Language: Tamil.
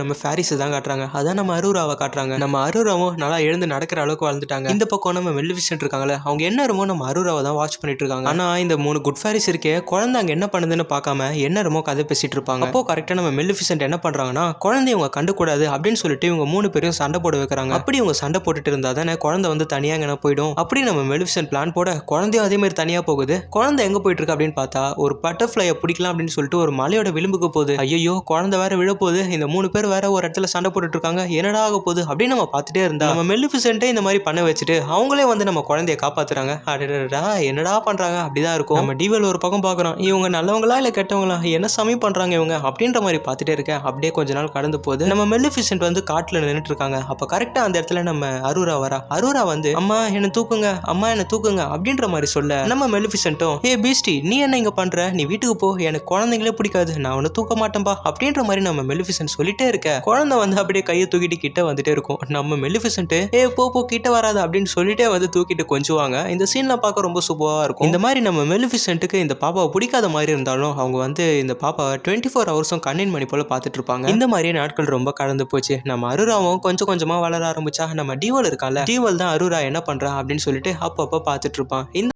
நம்ம ஃபேரிஸ் தான் காட்டுறாங்க. அதான் நம்ம அரூராவை காட்டுறாங்க. நம்ம அரூராவும் நல்லா எழுந்து நடக்கிற அளவுக்கு வளர்ந்துட்டாங்க. இந்த பக்கம் நம்ம மெலிஃபிசென்ட் இருக்காங்களே, அவங்க என்ன என்னமோ நம்ம அரூராவை தான் வாட்ச் பண்ணிட்டு இருக்காங்க. ஆனா இந்த 3 குட் ஃபேரிஸ் இருக்கே, குழந்தை அங்க என்ன பண்ணுதுன்னு பார்க்காம என்ன என்னமோ கதை பேசிட்டு இருப்பாங்க. அப்போ கரெக்டா நம்ம மெலிஃபிசென்ட் என்ன பண்றாங்கன்னா, குழந்தைய இவங்க கண்டுக்கூடாது அப்படின்னு சொல்லிட்டு இவங்க 3 பேரும் சண்டை போட வைக்கிறாங்க. அப்படி இவங்க சண்டை போட்டுட்டு இருந்தா தானே குழந்தை வந்து தனியா எங்க போயிடும். அப்படி நம்ம மெலிஃபிசென்ட் பிளான் போட குழந்தையும் அதே மாதிரி தனியா போகுது. குழந்தை எங்க போயிட்டு இருக்கு அப்படின்னு பார்த்தா, ஒரு பட்டர்ஃப்ளையை பிடிக்கலாம் அப்படின்னு சொல்லிட்டு ஒரு மலையோட விளிம்புக்கு போகுது. ஐயோ குழந்தை வேற விழ போகுது. இந்த 3 பேர் வேற ஒரு இடத்துல சண்டை போட்டுட்டு இருக்காங்க. என்னடா ஆக போகுது அப்படின்னு நம்ம பார்த்துட்டே இருந்தா நம்ம மெலிஃபிசென்ட்டே இந்த மாதிரி பண்ண வச்சுட்டு அவங்களே வந்து நம்ம குழந்தைய காப்பாத்துறாங்க. அடடா என்னடா பண்றாங்க அப்படிதான் இருக்கும். நம்ம டிவல் ஒரு பக்கம் பார்க்குறோம். இவங்க நல்லவங்களா இல்லை கெட்டவங்களா, என்ன சமயம் பண்றாங்க இவங்க அப்படின்ற மாதிரி பார்த்துட்டே இருக்கேன். அப்படியே கொஞ்ச நாள் கடந்து போகுது. நம்ம மெலிஃபிசென்ட் வந்து காட்டுல நின்றுட்டு இருக்காங்க. அப்ப கரெக்டா அந்த இடத்துல நம்ம அரூரா வரா. அரூரா வந்து அம்மா என்ன தூக்குங்க, அம்மா என்ன தூக்குங்க அப்படின்ற மாதிரி சொல்ல நம்ம மெலிஃபிசென்ட்டும் ஏ பீஸ்டி நீ என்ன இங்க பண்ற, நீ வீட்டுக்கு போ, எனக்கு குழந்தைங்களே பிடிக்காது, நான் உன்னை தூக்க மாட்டேன்பா அப்படின்ற மாதிரி நம்ம மெலிஃபிசென்ட் சொல்லிட்டே இருக்க. குழந்தை வந்து அப்படியே கையை தூக்கிட்டு கிட்ட வந்துட்டே இருக்கும். நம்ம மெலிஃபிசென்ட் ஏ போ கிட்ட வராது அப்படின்னு சொல்லிட்டே வந்து தூக்கிட்டு கொஞ்சுவாங்க. இந்த சீன்ல பார்க்க ரொம்ப சூப்பரா இருக்கும். இந்த மாதிரி நம்ம மெலிஃபிசென்ட்டுக்கு இந்த பாப்பாவை பிடிக்காத மாதிரி இருந்தாலும் அவங்க வந்து இந்த பாப்பாவை 24 ஹவர்ஸும் கண்ணின் மணி போல பார்த்துட்டு இருப்பாங்க. இந்த மாதிரியே நாட்கள் ரொம்ப கடந்து போச்சு. நம்ம அரூராவும் கொஞ்சம் கொஞ்சமா வளர ஆரம்பிச்சா. நம்ம டிவல் இருக்கால, டிவல் தான் அரூரா என்ன பண்றா அப்படின்னு சொல்லிட்டு அப்பப்போ பார்த்துட்டு இருப்பான்.